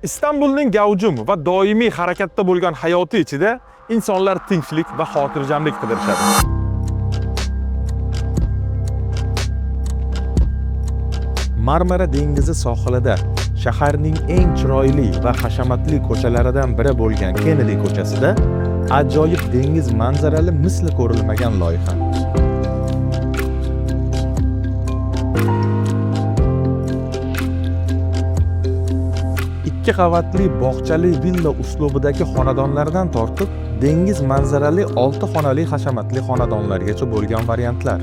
Istanbulning gavjum va doimiy harakatda bo'lgan hayoti ichida insonlar tinchlik va xotirjamlik qidirishadi. Marmara dengizi sohilida shaharning eng chiroyli va hashamatli ko'chalaridan biri bo'lgan Kennedy ko'chasida ajoyib dengiz manzarali misli ko'rilmagan loyiha. Ikki qavatli bog'chali villa uslubidagi xonadonlardan tortib, dengiz manzarali 6 xonali hashamatli xonadonlargacha bo'lgan variantlar.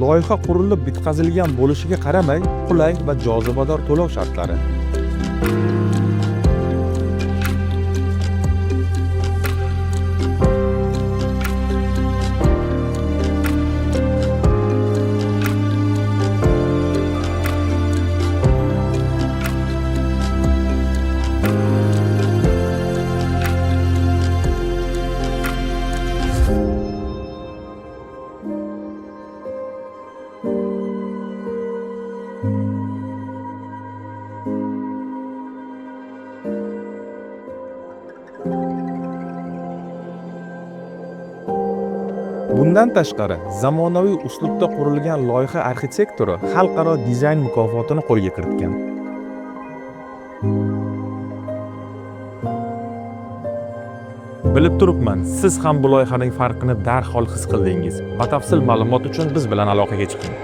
Loyiha qurilib bitkazilgan bo'lishiga qaramay, qulay va jozibador to'lov shartlari. Bundan tashqari, zamonaviy uslubda qurilgan loyiha arxitektori xalqaro dizayn mukofotini qo'lga kiritgan. Bilib turibman, siz ham bu loyihaning farqini darhol his qildingiz. Batafsil ma'lumot uchun biz bilan aloqaga chiqing.